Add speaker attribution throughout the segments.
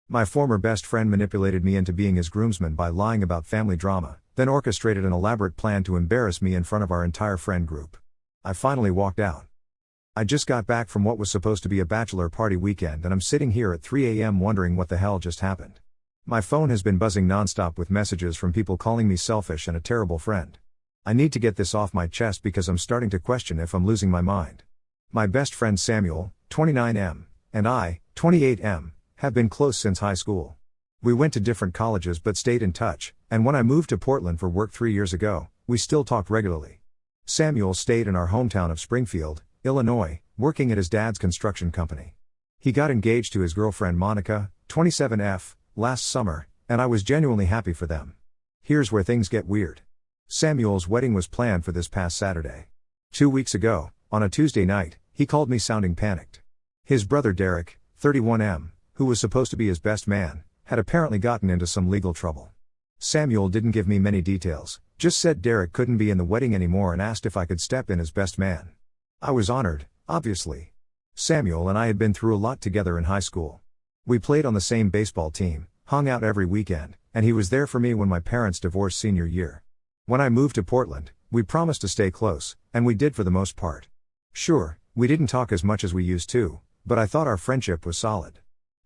Speaker 1: My former best friend manipulated me into being his groomsman by lying about family drama, then orchestrated an elaborate plan to embarrass me in front of our entire friend group. I finally walked out. I just got back from what was supposed to be a bachelor party weekend and I'm sitting here at 3 a.m. wondering what the hell just happened. My phone has been buzzing nonstop with messages from people calling me selfish and a terrible friend. I need to get this off my chest because I'm starting to question if I'm losing my mind. My best friend Samuel, 29M, and I, 28M, have been close since high school. We went to different colleges but stayed in touch, and when I moved to Portland for work 3 years ago, we still talked regularly. Samuel stayed in our hometown of Springfield, Illinois, working at his dad's construction company. He got engaged to his girlfriend Monica, 27F, last summer, and I was genuinely happy for them. Here's where things get weird. Samuel's wedding was planned for this past Saturday. 2 weeks ago, on a Tuesday night, he called me sounding panicked. His brother Derek, 31M, who was supposed to be his best man, had apparently gotten into some legal trouble. Samuel didn't give me many details, just said Derek couldn't be in the wedding anymore and asked if I could step in as best man. I was honored, obviously. Samuel and I had been through a lot together in high school. We played on the same baseball team, hung out every weekend, and he was there for me when my parents divorced senior year. When I moved to Portland, we promised to stay close, and we did for the most part. Sure, we didn't talk as much as we used to, but I thought our friendship was solid.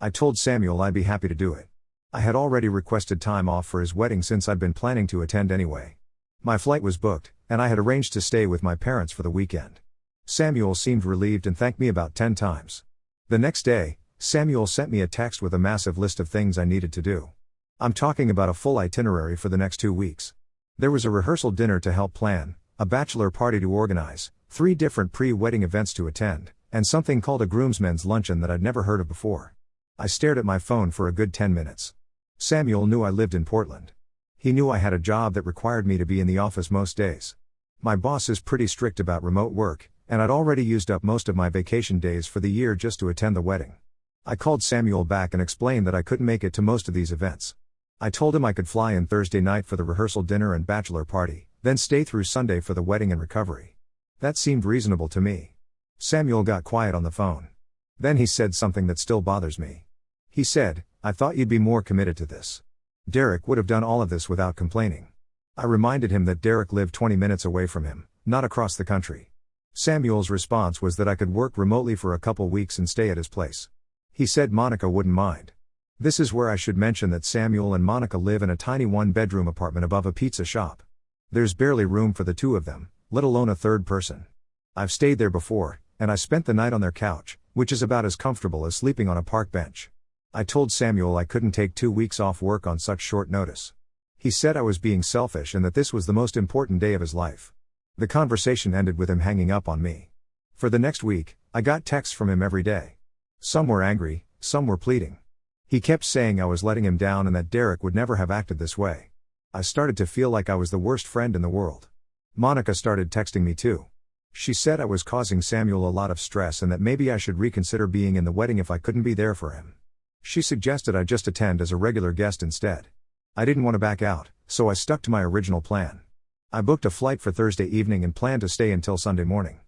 Speaker 1: I told Samuel I'd be happy to do it. I had already requested time off for his wedding since I'd been planning to attend anyway. My flight was booked, and I had arranged to stay with my parents for the weekend. Samuel seemed relieved and thanked me about 10 times. The next day, Samuel sent me a text with a massive list of things I needed to do. I'm talking about a full itinerary for the next 2 weeks. There was a rehearsal dinner to help plan, a bachelor party to organize, 3 different pre-wedding events to attend, and something called a groomsman's luncheon that I'd never heard of before. I stared at my phone for a good 10 minutes. Samuel knew I lived in Portland. He knew I had a job that required me to be in the office most days. My boss is pretty strict about remote work, and I'd already used up most of my vacation days for the year just to attend the wedding. I called Samuel back and explained that I couldn't make it to most of these events. I told him I could fly in Thursday night for the rehearsal dinner and bachelor party, then stay through Sunday for the wedding and recovery. That seemed reasonable to me. Samuel got quiet on the phone. Then he said something that still bothers me. He said, "I thought you'd be more committed to this. Derek would have done all of this without complaining." I reminded him that Derek lived 20 minutes away from him, not across the country. Samuel's response was that I could work remotely for a couple weeks and stay at his place. He said Monica wouldn't mind. This is where I should mention that Samuel and Monica live in a tiny 1-bedroom apartment above a pizza shop. There's barely room for the 2 of them, let alone a third person. I've stayed there before, and I spent the night on their couch, which is about as comfortable as sleeping on a park bench. I told Samuel I couldn't take 2 weeks off work on such short notice. He said I was being selfish and that this was the most important day of his life. The conversation ended with him hanging up on me. For the next week, I got texts from him every day. Some were angry, some were pleading. He kept saying I was letting him down and that Derek would never have acted this way. I started to feel like I was the worst friend in the world. Monica started texting me too. She said I was causing Samuel a lot of stress and that maybe I should reconsider being in the wedding if I couldn't be there for him. She suggested I just attend as a regular guest instead. I didn't want to back out, so I stuck to my original plan. I booked a flight for Thursday evening and planned to stay until Sunday morning.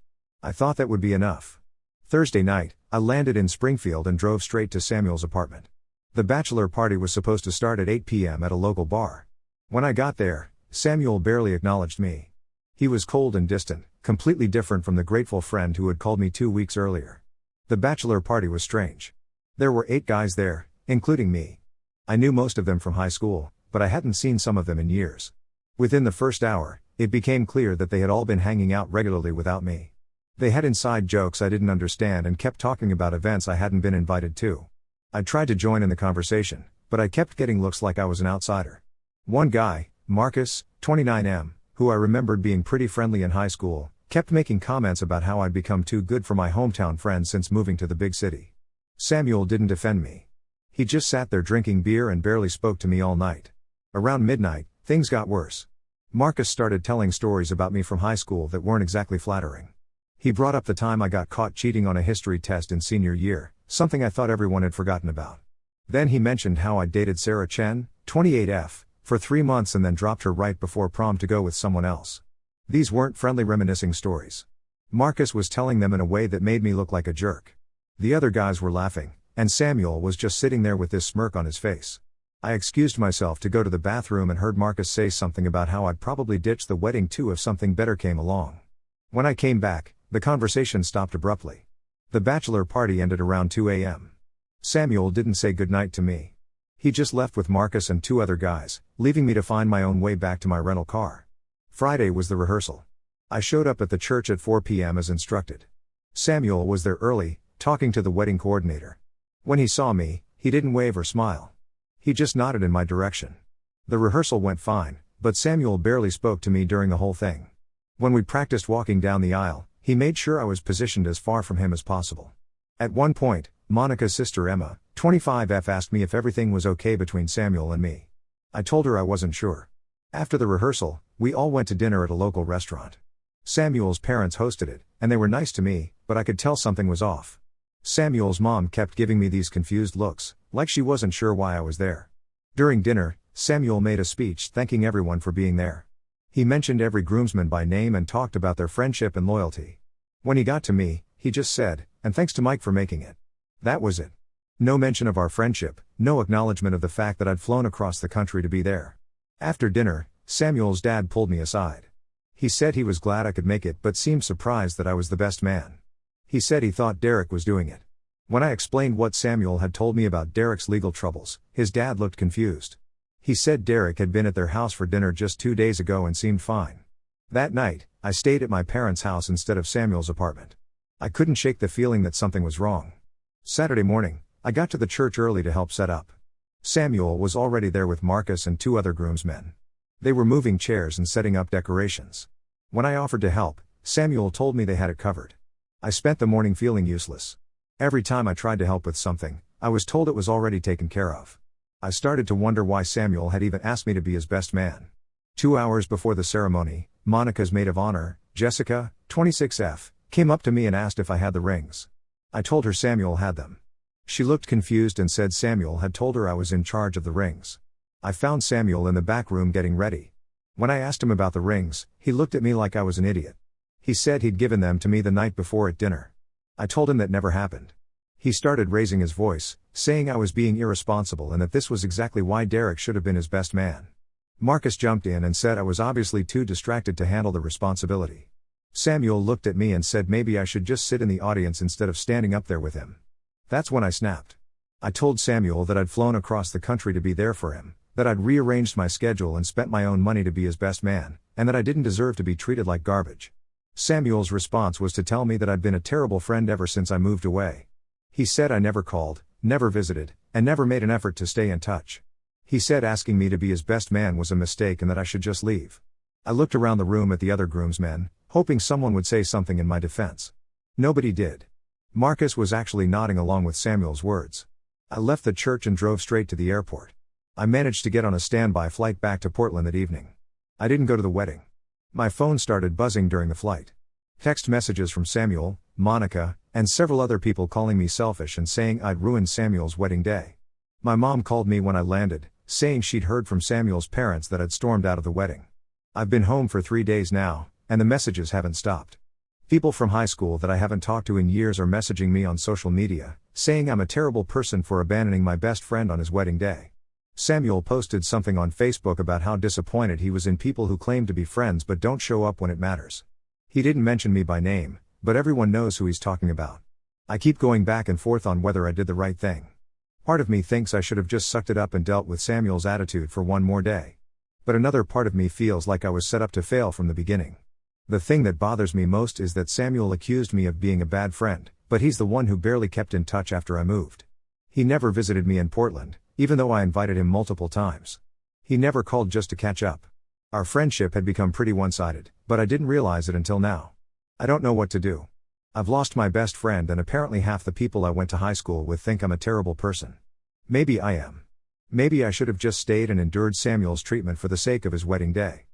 Speaker 1: I thought that would be enough. Thursday night, I landed in Springfield and drove straight to Samuel's apartment. The bachelor party was supposed to start at 8 p.m. at a local bar. When I got there, Samuel barely acknowledged me. He was cold and distant, completely different from the grateful friend who had called me 2 weeks earlier. The bachelor party was strange. There were 8 guys there, including me. I knew most of them from high school, but I hadn't seen some of them in years. Within the first hour, it became clear that they had all been hanging out regularly without me. They had inside jokes I didn't understand and kept talking about events I hadn't been invited to. I tried to join in the conversation, but I kept getting looks like I was an outsider. One guy, Marcus, 29M, who I remembered being pretty friendly in high school, kept making comments about how I'd become too good for my hometown friends since moving to the big city. Samuel didn't defend me. He just sat there drinking beer and barely spoke to me all night. Around midnight, things got worse. Marcus started telling stories about me from high school that weren't exactly flattering. He brought up the time I got caught cheating on a history test in senior year, something I thought everyone had forgotten about. Then he mentioned how I dated Sarah Chen, 28F, for 3 months and then dropped her right before prom to go with someone else. These weren't friendly reminiscing stories. Marcus was telling them in a way that made me look like a jerk. The other guys were laughing, and Samuel was just sitting there with this smirk on his face. I excused myself to go to the bathroom and heard Marcus say something about how I'd probably ditch the wedding too if something better came along. When I came back, the conversation stopped abruptly. The bachelor party ended around 2 a.m. Samuel didn't say goodnight to me. He just left with Marcus and 2 other guys, leaving me to find my own way back to my rental car. Friday was the rehearsal. I showed up at the church at 4 p.m. as instructed. Samuel was there early, talking to the wedding coordinator. When he saw me, he didn't wave or smile. He just nodded in my direction. The rehearsal went fine, but Samuel barely spoke to me during the whole thing. When we practiced walking down the aisle, he made sure I was positioned as far from him as possible. At one point, Monica's sister Emma, 25F, asked me if everything was okay between Samuel and me. I told her I wasn't sure. After the rehearsal, we all went to dinner at a local restaurant. Samuel's parents hosted it, and they were nice to me, but I could tell something was off. Samuel's mom kept giving me these confused looks, like she wasn't sure why I was there. During dinner, Samuel made a speech thanking everyone for being there. He mentioned every groomsman by name and talked about their friendship and loyalty. When he got to me, he just said, "And thanks to Mike for making it." That was it. No mention of our friendship, no acknowledgement of the fact that I'd flown across the country to be there. After dinner, Samuel's dad pulled me aside. He said he was glad I could make it but seemed surprised that I was the best man. He said he thought Derek was doing it. When I explained what Samuel had told me about Derek's legal troubles, his dad looked confused. He said Derek had been at their house for dinner just 2 days ago and seemed fine. That night, I stayed at my parents' house instead of Samuel's apartment. I couldn't shake the feeling that something was wrong. Saturday morning, I got to the church early to help set up. Samuel was already there with Marcus and 2 other groomsmen. They were moving chairs and setting up decorations. When I offered to help, Samuel told me they had it covered. I spent the morning feeling useless. Every time I tried to help with something, I was told it was already taken care of. I started to wonder why Samuel had even asked me to be his best man. 2 hours before the ceremony, Monica's maid of honor, Jessica, 26F, came up to me and asked if I had the rings. I told her Samuel had them. She looked confused and said Samuel had told her I was in charge of the rings. I found Samuel in the back room getting ready. When I asked him about the rings, he looked at me like I was an idiot. He said he'd given them to me the night before at dinner. I told him that never happened. He started raising his voice, saying I was being irresponsible and that this was exactly why Derek should have been his best man. Marcus jumped in and said I was obviously too distracted to handle the responsibility. Samuel looked at me and said maybe I should just sit in the audience instead of standing up there with him. That's when I snapped. I told Samuel that I'd flown across the country to be there for him, that I'd rearranged my schedule and spent my own money to be his best man, and that I didn't deserve to be treated like garbage. Samuel's response was to tell me that I'd been a terrible friend ever since I moved away. He said I never called, never visited, and never made an effort to stay in touch. He said asking me to be his best man was a mistake and that I should just leave. I looked around the room at the other groomsmen, hoping someone would say something in my defense. Nobody did. Marcus was actually nodding along with Samuel's words. I left the church and drove straight to the airport. I managed to get on a standby flight back to Portland that evening. I didn't go to the wedding. My phone started buzzing during the flight. Text messages from Samuel, Monica, and several other people calling me selfish and saying I'd ruined Samuel's wedding day. My mom called me when I landed, saying she'd heard from Samuel's parents that I'd stormed out of the wedding. I've been home for 3 days now, and the messages haven't stopped. People from high school that I haven't talked to in years are messaging me on social media, saying I'm a terrible person for abandoning my best friend on his wedding day. Samuel posted something on Facebook about how disappointed he was in people who claim to be friends but don't show up when it matters. He didn't mention me by name, but everyone knows who he's talking about. I keep going back and forth on whether I did the right thing. Part of me thinks I should have just sucked it up and dealt with Samuel's attitude for one more day. But another part of me feels like I was set up to fail from the beginning. The thing that bothers me most is that Samuel accused me of being a bad friend, but he's the one who barely kept in touch after I moved. He never visited me in Portland, even though I invited him multiple times. He never called just to catch up. Our friendship had become pretty one-sided, but I didn't realize it until now. I don't know what to do. I've lost my best friend and apparently half the people I went to high school with think I'm a terrible person. Maybe I am. Maybe I should have just stayed and endured Samuel's treatment for the sake of his wedding day.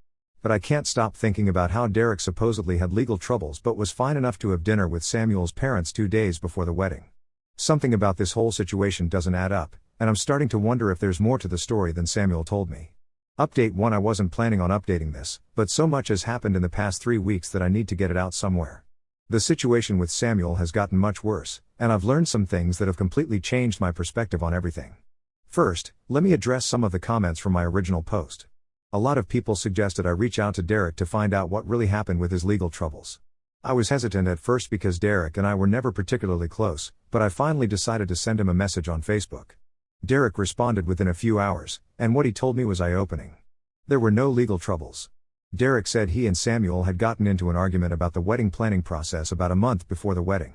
Speaker 1: But I can't stop thinking about how Derek supposedly had legal troubles but was fine enough to have dinner with Samuel's parents 2 days before the wedding. Something about this whole situation doesn't add up, and I'm starting to wonder if there's more to the story than Samuel told me. Update 1: I wasn't planning on updating this, but so much has happened in the past 3 weeks that I need to get it out somewhere. The situation with Samuel has gotten much worse, and I've learned some things that have completely changed my perspective on everything. First, let me address some of the comments from my original post. A lot of people suggested I reach out to Derek to find out what really happened with his legal troubles. I was hesitant at first because Derek and I were never particularly close, but I finally decided to send him a message on Facebook. Derek responded within a few hours, and what he told me was eye-opening. There were no legal troubles. Derek said he and Samuel had gotten into an argument about the wedding planning process about a month before the wedding.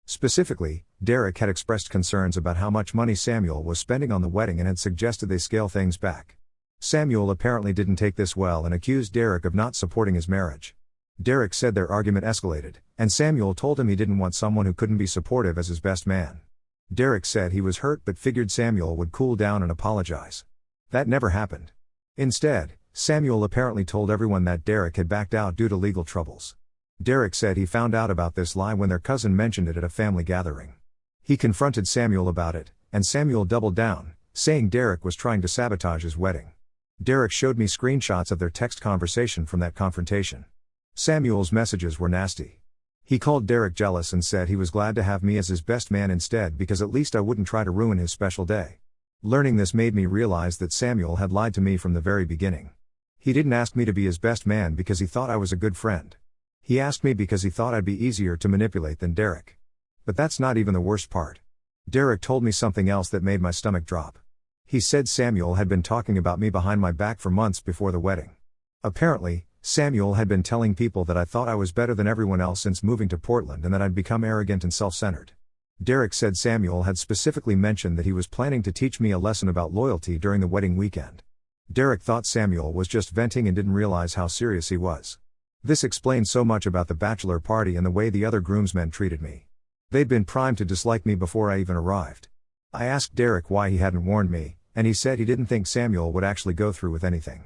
Speaker 1: Specifically, Derek had expressed concerns about how much money Samuel was spending on the wedding and had suggested they scale things back. Samuel apparently didn't take this well and accused Derek of not supporting his marriage. Derek said their argument escalated, and Samuel told him he didn't want someone who couldn't be supportive as his best man. Derek said he was hurt but figured Samuel would cool down and apologize. That never happened. Instead, Samuel apparently told everyone that Derek had backed out due to legal troubles. Derek said he found out about this lie when their cousin mentioned it at a family gathering. He confronted Samuel about it, and Samuel doubled down, saying Derek was trying to sabotage his wedding. Derek showed me screenshots of their text conversation from that confrontation. Samuel's messages were nasty. He called Derek jealous and said he was glad to have me as his best man instead because at least I wouldn't try to ruin his special day. Learning this made me realize that Samuel had lied to me from the very beginning. He didn't ask me to be his best man because he thought I was a good friend. He asked me because he thought I'd be easier to manipulate than Derek. But that's not even the worst part. Derek told me something else that made my stomach drop. He said Samuel had been talking about me behind my back for months before the wedding. Apparently, Samuel had been telling people that I thought I was better than everyone else since moving to Portland and that I'd become arrogant and self-centered. Derek said Samuel had specifically mentioned that he was planning to teach me a lesson about loyalty during the wedding weekend. Derek thought Samuel was just venting and didn't realize how serious he was. This explained so much about the bachelor party and the way the other groomsmen treated me. They'd been primed to dislike me before I even arrived. I asked Derek why he hadn't warned me, and he said he didn't think Samuel would actually go through with anything.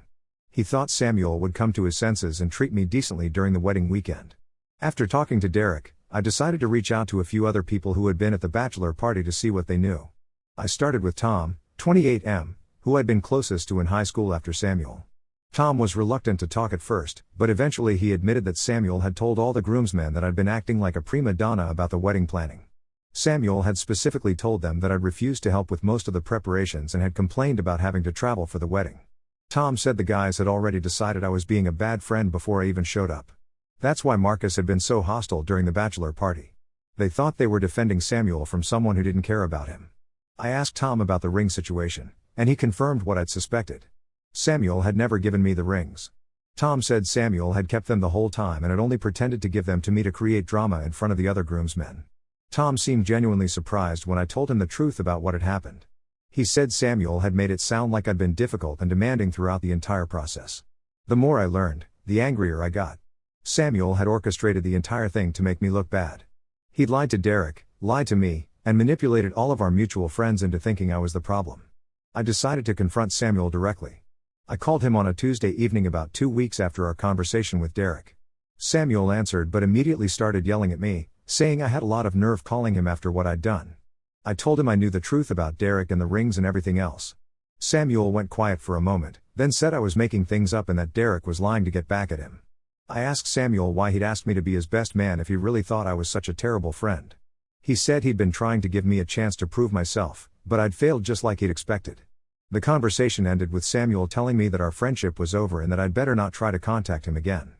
Speaker 1: He thought Samuel would come to his senses and treat me decently during the wedding weekend. After talking to Derek, I decided to reach out to a few other people who had been at the bachelor party to see what they knew. I started with Tom, 28M, who I'd been closest to in high school after Samuel. Tom was reluctant to talk at first, but eventually he admitted that Samuel had told all the groomsmen that I'd been acting like a prima donna about the wedding planning. Samuel had specifically told them that I'd refused to help with most of the preparations and had complained about having to travel for the wedding. Tom said the guys had already decided I was being a bad friend before I even showed up. That's why Marcus had been so hostile during the bachelor party. They thought they were defending Samuel from someone who didn't care about him. I asked Tom about the ring situation, and he confirmed what I'd suspected. Samuel had never given me the rings. Tom said Samuel had kept them the whole time and had only pretended to give them to me to create drama in front of the other groomsmen. Tom seemed genuinely surprised when I told him the truth about what had happened. He said Samuel had made it sound like I'd been difficult and demanding throughout the entire process. The more I learned, the angrier I got. Samuel had orchestrated the entire thing to make me look bad. He'd lied to Derek, lied to me, and manipulated all of our mutual friends into thinking I was the problem. I decided to confront Samuel directly. I called him on a Tuesday evening about 2 weeks after our conversation with Derek. Samuel answered but immediately started yelling at me, saying I had a lot of nerve calling him after what I'd done. I told him I knew the truth about Derek and the rings and everything else. Samuel went quiet for a moment, then said I was making things up and that Derek was lying to get back at him. I asked Samuel why he'd asked me to be his best man if he really thought I was such a terrible friend. He said he'd been trying to give me a chance to prove myself, but I'd failed just like he'd expected. The conversation ended with Samuel telling me that our friendship was over and that I'd better not try to contact him again.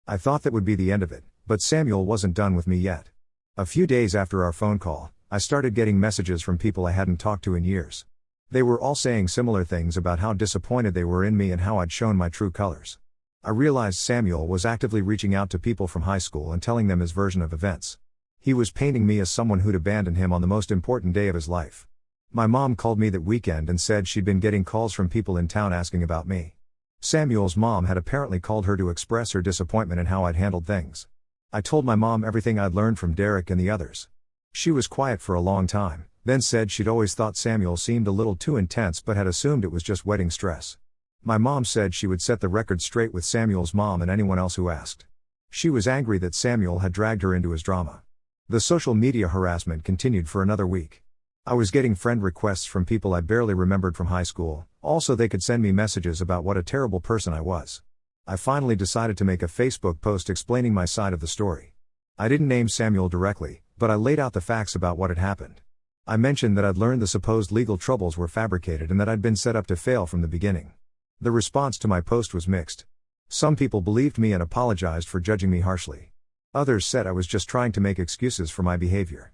Speaker 1: I thought that would be the end of it, but Samuel wasn't done with me yet. A few days after our phone call, I started getting messages from people I hadn't talked to in years. They were all saying similar things about how disappointed they were in me and how I'd shown my true colors. I realized Samuel was actively reaching out to people from high school and telling them his version of events. He was painting me as someone who'd abandoned him on the most important day of his life. My mom called me that weekend and said she'd been getting calls from people in town asking about me. Samuel's mom had apparently called her to express her disappointment in how I'd handled things. I told my mom everything I'd learned from Derek and the others. She was quiet for a long time, then said she'd always thought Samuel seemed a little too intense but had assumed it was just wedding stress. My mom said she would set the record straight with Samuel's mom and anyone else who asked. She was angry that Samuel had dragged her into his drama. The social media harassment continued for another week. I was getting friend requests from people I barely remembered from high school, also they could send me messages about what a terrible person I was. I finally decided to make a Facebook post explaining my side of the story. I didn't name Samuel directly, but I laid out the facts about what had happened. I mentioned that I'd learned the supposed legal troubles were fabricated and that I'd been set up to fail from the beginning. The response to my post was mixed. Some people believed me and apologized for judging me harshly. Others said I was just trying to make excuses for my behavior.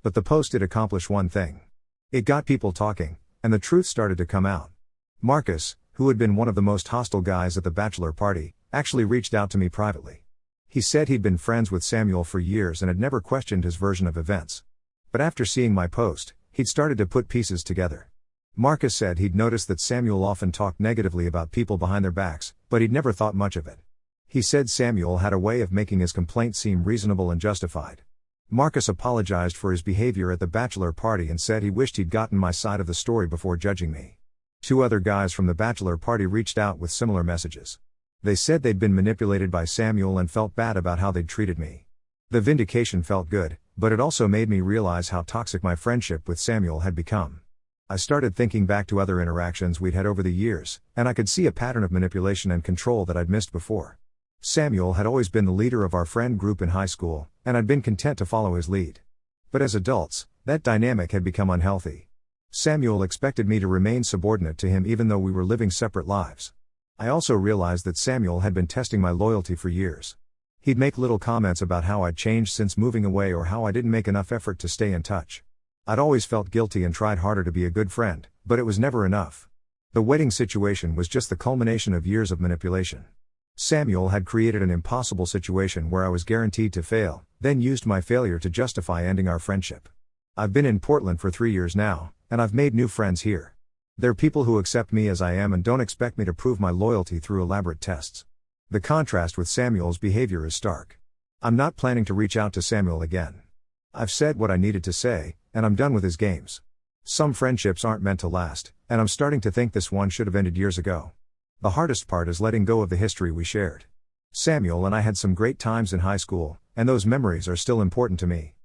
Speaker 1: But the post did accomplish one thing. It got people talking, and the truth started to come out. Marcus, who had been one of the most hostile guys at the bachelor party, actually reached out to me privately. He said he'd been friends with Samuel for years and had never questioned his version of events. But after seeing my post, he'd started to put pieces together. Marcus said he'd noticed that Samuel often talked negatively about people behind their backs, but he'd never thought much of it. He said Samuel had a way of making his complaint seem reasonable and justified. Marcus apologized for his behavior at the bachelor party and said he wished he'd gotten my side of the story before judging me. 2 other guys from the bachelor party reached out with similar messages. They said they'd been manipulated by Samuel and felt bad about how they'd treated me. The vindication felt good, but it also made me realize how toxic my friendship with Samuel had become. I started thinking back to other interactions we'd had over the years, and I could see a pattern of manipulation and control that I'd missed before. Samuel had always been the leader of our friend group in high school, and I'd been content to follow his lead. But as adults, that dynamic had become unhealthy. Samuel expected me to remain subordinate to him even though we were living separate lives. I also realized that Samuel had been testing my loyalty for years. He'd make little comments about how I'd changed since moving away or how I didn't make enough effort to stay in touch. I'd always felt guilty and tried harder to be a good friend, but it was never enough. The wedding situation was just the culmination of years of manipulation. Samuel had created an impossible situation where I was guaranteed to fail, then used my failure to justify ending our friendship. I've been in Portland for 3 years now, and I've made new friends here. They're people who accept me as I am and don't expect me to prove my loyalty through elaborate tests. The contrast with Samuel's behavior is stark. I'm not planning to reach out to Samuel again. I've said what I needed to say, and I'm done with his games. Some friendships aren't meant to last, and I'm starting to think this one should have ended years ago. The hardest part is letting go of the history we shared. Samuel and I had some great times in high school, and those memories are still important to me.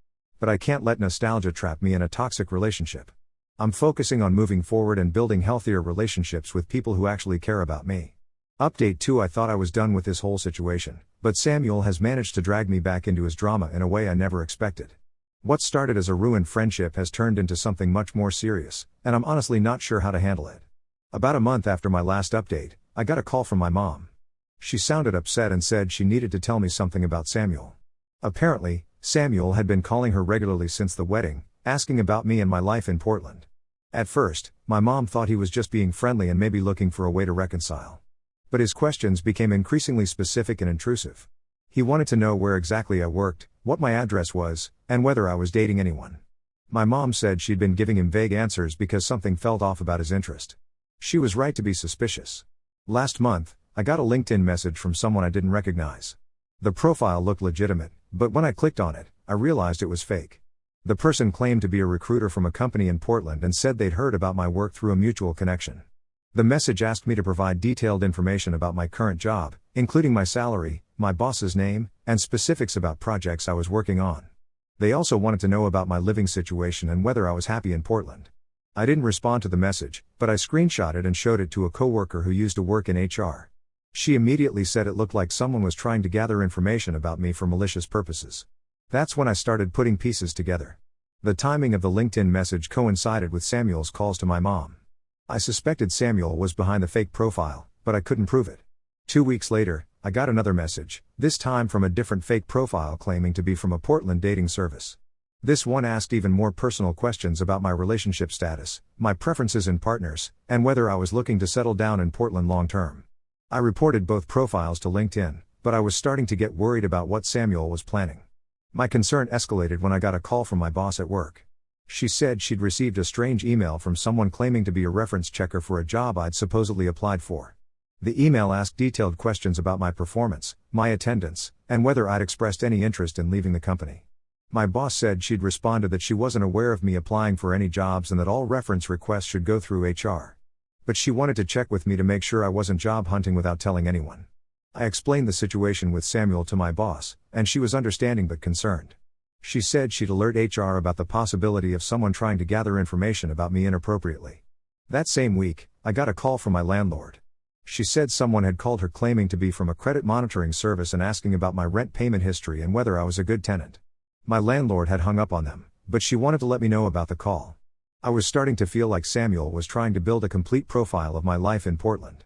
Speaker 1: But I can't let nostalgia trap me in a toxic relationship. I'm focusing on moving forward and building healthier relationships with people who actually care about me. Update 2: I thought I was done with this whole situation, but Samuel has managed to drag me back into his drama in a way I never expected. What started as a ruined friendship has turned into something much more serious, and I'm honestly not sure how to handle it. About a month after my last update, I got a call from my mom. She sounded upset and said she needed to tell me something about Samuel. Apparently, Samuel had been calling her regularly since the wedding, asking about me and my life in Portland. At first, my mom thought he was just being friendly and maybe looking for a way to reconcile. But his questions became increasingly specific and intrusive. He wanted to know where exactly I worked, what my address was, and whether I was dating anyone. My mom said she'd been giving him vague answers because something felt off about his interest. She was right to be suspicious. Last month, I got a LinkedIn message from someone I didn't recognize. The profile looked legitimate, but when I clicked on it, I realized it was fake. The person claimed to be a recruiter from a company in Portland and said they'd heard about my work through a mutual connection. The message asked me to provide detailed information about my current job, including my salary, my boss's name, and specifics about projects I was working on. They also wanted to know about my living situation and whether I was happy in Portland. I didn't respond to the message, but I screenshotted and showed it to a coworker who used to work in HR. She immediately said it looked like someone was trying to gather information about me for malicious purposes. That's when I started putting pieces together. The timing of the LinkedIn message coincided with Samuel's calls to my mom. I suspected Samuel was behind the fake profile, but I couldn't prove it. 2 weeks later, I got another message, this time from a different fake profile claiming to be from a Portland dating service. This one asked even more personal questions about my relationship status, my preferences in partners, and whether I was looking to settle down in Portland long term. I reported both profiles to LinkedIn, but I was starting to get worried about what Samuel was planning. My concern escalated when I got a call from my boss at work. She said she'd received a strange email from someone claiming to be a reference checker for a job I'd supposedly applied for. The email asked detailed questions about my performance, my attendance, and whether I'd expressed any interest in leaving the company. My boss said she'd responded that she wasn't aware of me applying for any jobs and that all reference requests should go through HR. But she wanted to check with me to make sure I wasn't job hunting without telling anyone. I explained the situation with Samuel to my boss, and she was understanding but concerned. She said she'd alert HR about the possibility of someone trying to gather information about me inappropriately. That same week, I got a call from my landlord. She said someone had called her claiming to be from a credit monitoring service and asking about my rent payment history and whether I was a good tenant. My landlord had hung up on them, but she wanted to let me know about the call. I was starting to feel like Samuel was trying to build a complete profile of my life in Portland.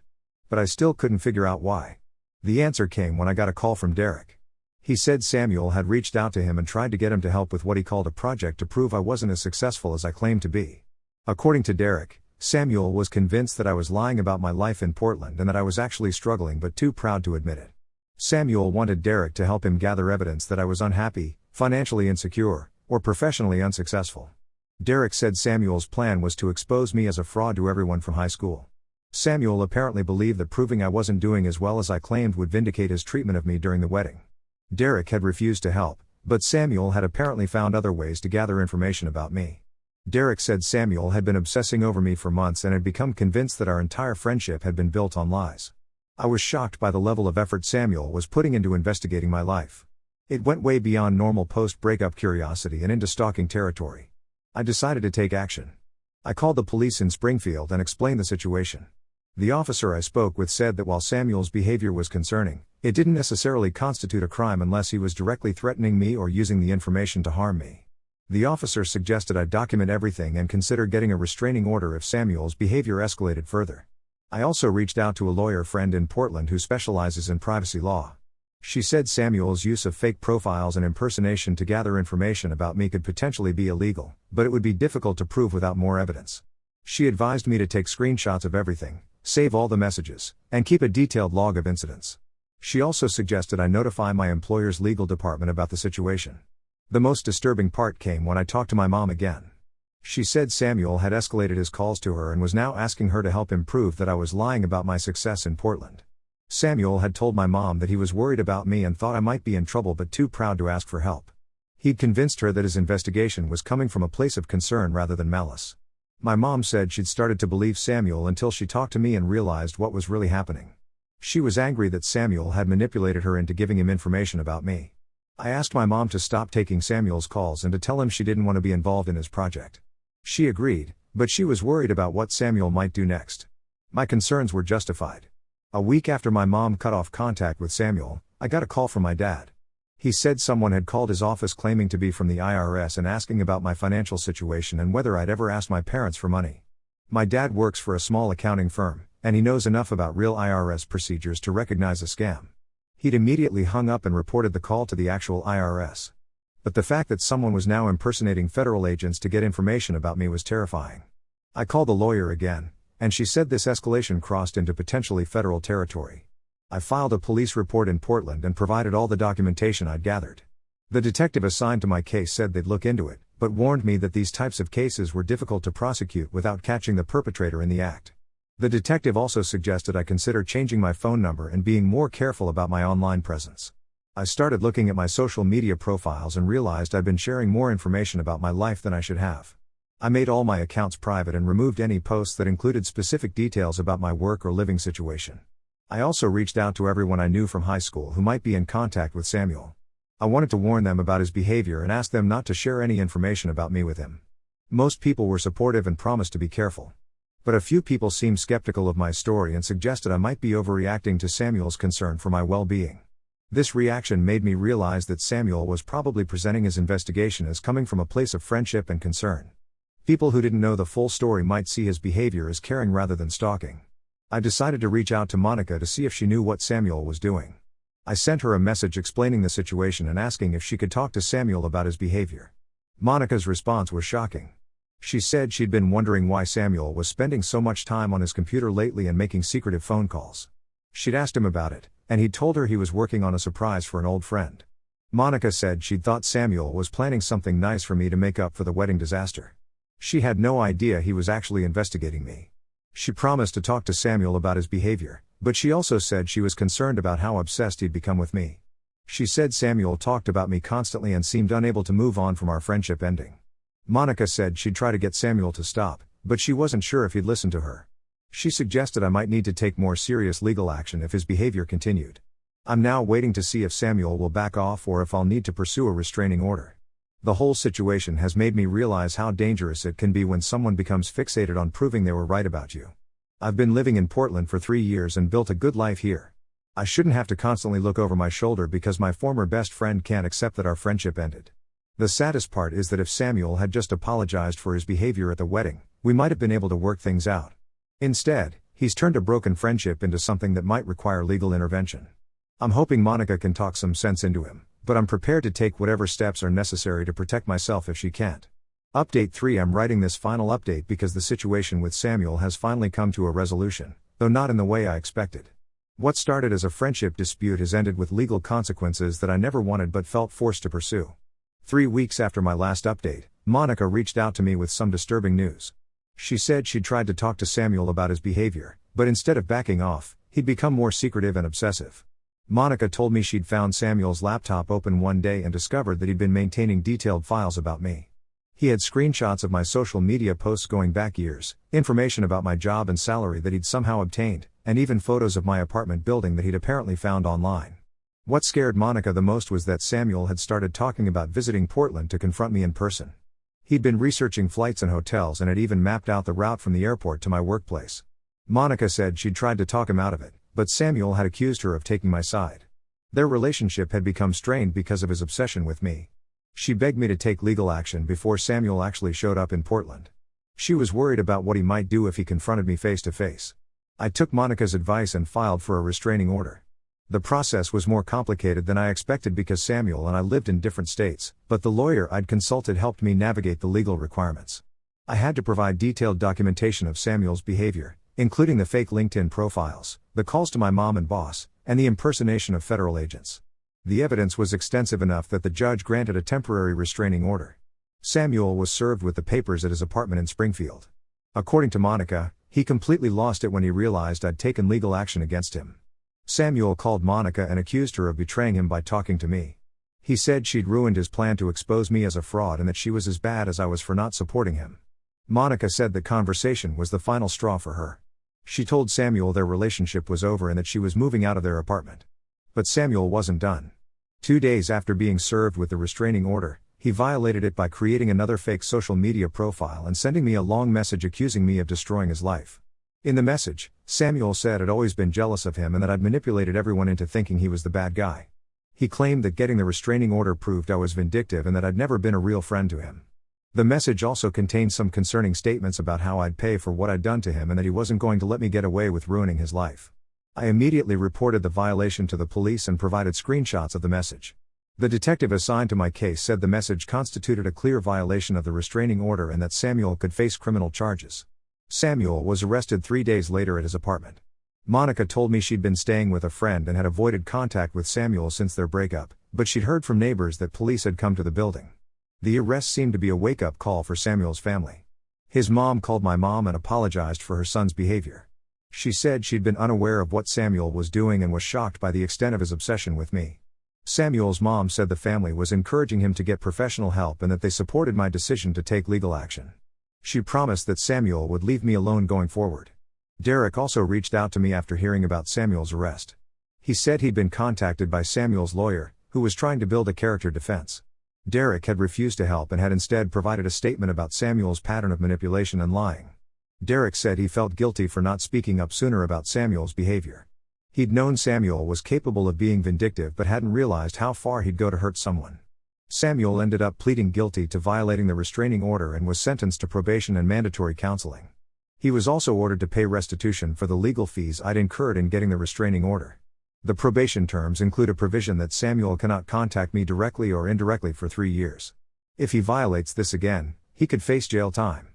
Speaker 1: But I still couldn't figure out why. The answer came when I got a call from Derek. He said Samuel had reached out to him and tried to get him to help with what he called a project to prove I wasn't as successful as I claimed to be. According to Derek, Samuel was convinced that I was lying about my life in Portland and that I was actually struggling but too proud to admit it. Samuel wanted Derek to help him gather evidence that I was unhappy, financially insecure, or professionally unsuccessful. Derek said Samuel's plan was to expose me as a fraud to everyone from high school. Samuel apparently believed that proving I wasn't doing as well as I claimed would vindicate his treatment of me during the wedding. Derek had refused to help, but Samuel had apparently found other ways to gather information about me. Derek said Samuel had been obsessing over me for months and had become convinced that our entire friendship had been built on lies. I was shocked by the level of effort Samuel was putting into investigating my life. It went way beyond normal post-breakup curiosity and into stalking territory. I decided to take action. I called the police in Springfield and explained the situation. The officer I spoke with said that while Samuel's behavior was concerning, it didn't necessarily constitute a crime unless he was directly threatening me or using the information to harm me. The officer suggested I document everything and consider getting a restraining order if Samuel's behavior escalated further. I also reached out to a lawyer friend in Portland who specializes in privacy law. She said Samuel's use of fake profiles and impersonation to gather information about me could potentially be illegal, but it would be difficult to prove without more evidence. She advised me to take screenshots of everything, save all the messages, and keep a detailed log of incidents. She also suggested I notify my employer's legal department about the situation. The most disturbing part came when I talked to my mom again. She said Samuel had escalated his calls to her and was now asking her to help him prove that I was lying about my success in Portland. Samuel had told my mom that he was worried about me and thought I might be in trouble but too proud to ask for help. He'd convinced her that his investigation was coming from a place of concern rather than malice. My mom said she'd started to believe Samuel until she talked to me and realized what was really happening. She was angry that Samuel had manipulated her into giving him information about me. I asked my mom to stop taking Samuel's calls and to tell him she didn't want to be involved in his project. She agreed, but she was worried about what Samuel might do next. My concerns were justified. A week after my mom cut off contact with Samuel, I got a call from my dad. He said someone had called his office claiming to be from the IRS and asking about my financial situation and whether I'd ever asked my parents for money. My dad works for a small accounting firm, and he knows enough about real IRS procedures to recognize a scam. He'd immediately hung up and reported the call to the actual IRS. But the fact that someone was now impersonating federal agents to get information about me was terrifying. I called the lawyer again, and she said this escalation crossed into potentially federal territory. I filed a police report in Portland and provided all the documentation I'd gathered. The detective assigned to my case said they'd look into it, but warned me that these types of cases were difficult to prosecute without catching the perpetrator in the act. The detective also suggested I consider changing my phone number and being more careful about my online presence. I started looking at my social media profiles and realized I'd been sharing more information about my life than I should have. I made all my accounts private and removed any posts that included specific details about my work or living situation. I also reached out to everyone I knew from high school who might be in contact with Samuel. I wanted to warn them about his behavior and ask them not to share any information about me with him. Most people were supportive and promised to be careful. But a few people seemed skeptical of my story and suggested I might be overreacting to Samuel's concern for my well-being. This reaction made me realize that Samuel was probably presenting his investigation as coming from a place of friendship and concern. People who didn't know the full story might see his behavior as caring rather than stalking. I decided to reach out to Monica to see if she knew what Samuel was doing. I sent her a message explaining the situation and asking if she could talk to Samuel about his behavior. Monica's response was shocking. She said she'd been wondering why Samuel was spending so much time on his computer lately and making secretive phone calls. She'd asked him about it, and he'd told her he was working on a surprise for an old friend. Monica said she'd thought Samuel was planning something nice for me to make up for the wedding disaster. She had no idea he was actually investigating me. She promised to talk to Samuel about his behavior, but she also said she was concerned about how obsessed he'd become with me. She said Samuel talked about me constantly and seemed unable to move on from our friendship ending. Monica said she'd try to get Samuel to stop, but she wasn't sure if he'd listen to her. She suggested I might need to take more serious legal action if his behavior continued. I'm now waiting to see if Samuel will back off or if I'll need to pursue a restraining order. The whole situation has made me realize how dangerous it can be when someone becomes fixated on proving they were right about you. I've been living in Portland for 3 years and built a good life here. I shouldn't have to constantly look over my shoulder because my former best friend can't accept that our friendship ended. The saddest part is that if Samuel had just apologized for his behavior at the wedding, we might have been able to work things out. Instead, he's turned a broken friendship into something that might require legal intervention. I'm hoping Monica can talk some sense into him, but I'm prepared to take whatever steps are necessary to protect myself if she can't. Update 3: I'm writing this final update because the situation with Samuel has finally come to a resolution, though not in the way I expected. What started as a friendship dispute has ended with legal consequences that I never wanted but felt forced to pursue. 3 weeks after my last update, Monica reached out to me with some disturbing news. She said she'd tried to talk to Samuel about his behavior, but instead of backing off, he'd become more secretive and obsessive. Monica told me she'd found Samuel's laptop open one day and discovered that he'd been maintaining detailed files about me. He had screenshots of my social media posts going back years, information about my job and salary that he'd somehow obtained, and even photos of my apartment building that he'd apparently found online. What scared Monica the most was that Samuel had started talking about visiting Portland to confront me in person. He'd been researching flights and hotels and had even mapped out the route from the airport to my workplace. Monica said she'd tried to talk him out of it, but Samuel had accused her of taking my side. Their relationship had become strained because of his obsession with me. She begged me to take legal action before Samuel actually showed up in Portland. She was worried about what he might do if he confronted me face to face. I took Monica's advice and filed for a restraining order. The process was more complicated than I expected because Samuel and I lived in different states, but the lawyer I'd consulted helped me navigate the legal requirements. I had to provide detailed documentation of Samuel's behavior, including the fake LinkedIn profiles, the calls to my mom and boss, and the impersonation of federal agents. The evidence was extensive enough that the judge granted a temporary restraining order. Samuel was served with the papers at his apartment in Springfield. According to Monica, he completely lost it when he realized I'd taken legal action against him. Samuel called Monica and accused her of betraying him by talking to me. He said she'd ruined his plan to expose me as a fraud and that she was as bad as I was for not supporting him. Monica said the conversation was the final straw for her. She told Samuel their relationship was over and that she was moving out of their apartment. But Samuel wasn't done. 2 days after being served with the restraining order, he violated it by creating another fake social media profile and sending me a long message accusing me of destroying his life. In the message, Samuel said I'd always been jealous of him and that I'd manipulated everyone into thinking he was the bad guy. He claimed that getting the restraining order proved I was vindictive and that I'd never been a real friend to him. The message also contained some concerning statements about how I'd pay for what I'd done to him and that he wasn't going to let me get away with ruining his life. I immediately reported the violation to the police and provided screenshots of the message. The detective assigned to my case said the message constituted a clear violation of the restraining order and that Samuel could face criminal charges. Samuel was arrested 3 days later at his apartment. Monica told me she'd been staying with a friend and had avoided contact with Samuel since their breakup, but she'd heard from neighbors that police had come to the building. The arrest seemed to be a wake-up call for Samuel's family. His mom called my mom and apologized for her son's behavior. She said she'd been unaware of what Samuel was doing and was shocked by the extent of his obsession with me. Samuel's mom said the family was encouraging him to get professional help and that they supported my decision to take legal action. She promised that Samuel would leave me alone going forward. Derek also reached out to me after hearing about Samuel's arrest. He said he'd been contacted by Samuel's lawyer, who was trying to build a character defense. Derek had refused to help and had instead provided a statement about Samuel's pattern of manipulation and lying. Derek said he felt guilty for not speaking up sooner about Samuel's behavior. He'd known Samuel was capable of being vindictive but hadn't realized how far he'd go to hurt someone. Samuel ended up pleading guilty to violating the restraining order and was sentenced to probation and mandatory counseling. He was also ordered to pay restitution for the legal fees I'd incurred in getting the restraining order. The probation terms include a provision that Samuel cannot contact me directly or indirectly for 3 years. If he violates this again, he could face jail time.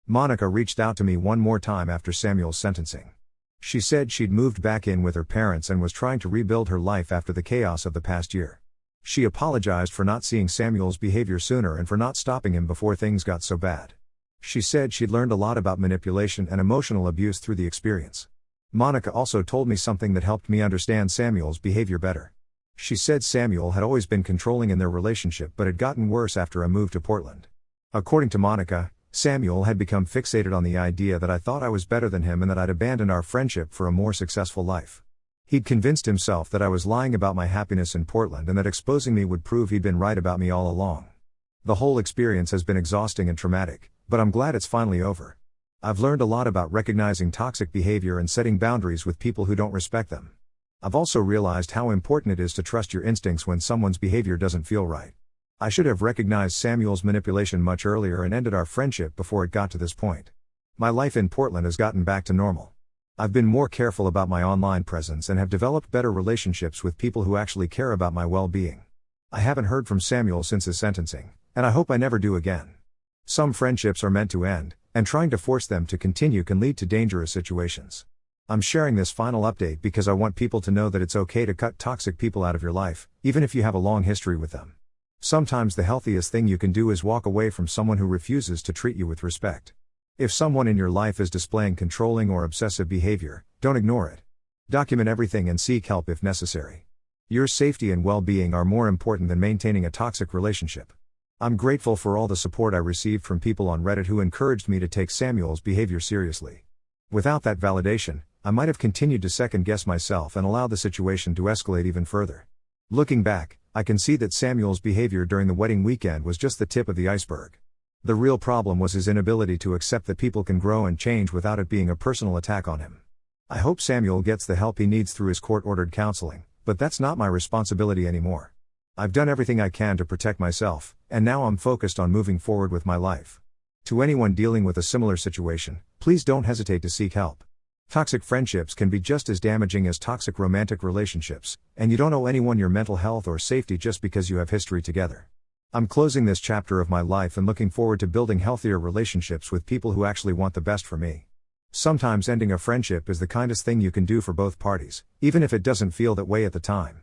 Speaker 1: Monica reached out to me one more time after Samuel's sentencing. She said she'd moved back in with her parents and was trying to rebuild her life after the chaos of the past year. She apologized for not seeing Samuel's behavior sooner and for not stopping him before things got so bad. She said she'd learned a lot about manipulation and emotional abuse through the experience. Monica also told me something that helped me understand Samuel's behavior better. She said Samuel had always been controlling in their relationship but had gotten worse after I moved to Portland. According to Monica, Samuel had become fixated on the idea that I thought I was better than him and that I'd abandoned our friendship for a more successful life. He'd convinced himself that I was lying about my happiness in Portland and that exposing me would prove he'd been right about me all along. The whole experience has been exhausting and traumatic, but I'm glad it's finally over. I've learned a lot about recognizing toxic behavior and setting boundaries with people who don't respect them. I've also realized how important it is to trust your instincts when someone's behavior doesn't feel right. I should have recognized Samuel's manipulation much earlier and ended our friendship before it got to this point. My life in Portland has gotten back to normal. I've been more careful about my online presence and have developed better relationships with people who actually care about my well-being. I haven't heard from Samuel since his sentencing, and I hope I never do again. Some friendships are meant to end, and trying to force them to continue can lead to dangerous situations. I'm sharing this final update because I want people to know that it's okay to cut toxic people out of your life, even if you have a long history with them. Sometimes the healthiest thing you can do is walk away from someone who refuses to treat you with respect. If someone in your life is displaying controlling or obsessive behavior, don't ignore it. Document everything and seek help if necessary. Your safety and well-being are more important than maintaining a toxic relationship. I'm grateful for all the support I received from people on Reddit who encouraged me to take Samuel's behavior seriously. Without that validation, I might have continued to second-guess myself and allow the situation to escalate even further. Looking back, I can see that Samuel's behavior during the wedding weekend was just the tip of the iceberg. The real problem was his inability to accept that people can grow and change without it being a personal attack on him. I hope Samuel gets the help he needs through his court-ordered counseling, but that's not my responsibility anymore. I've done everything I can to protect myself, and now I'm focused on moving forward with my life. To anyone dealing with a similar situation, please don't hesitate to seek help. Toxic friendships can be just as damaging as toxic romantic relationships, and you don't owe anyone your mental health or safety just because you have history together. I'm closing this chapter of my life and looking forward to building healthier relationships with people who actually want the best for me. Sometimes ending a friendship is the kindest thing you can do for both parties, even if it doesn't feel that way at the time.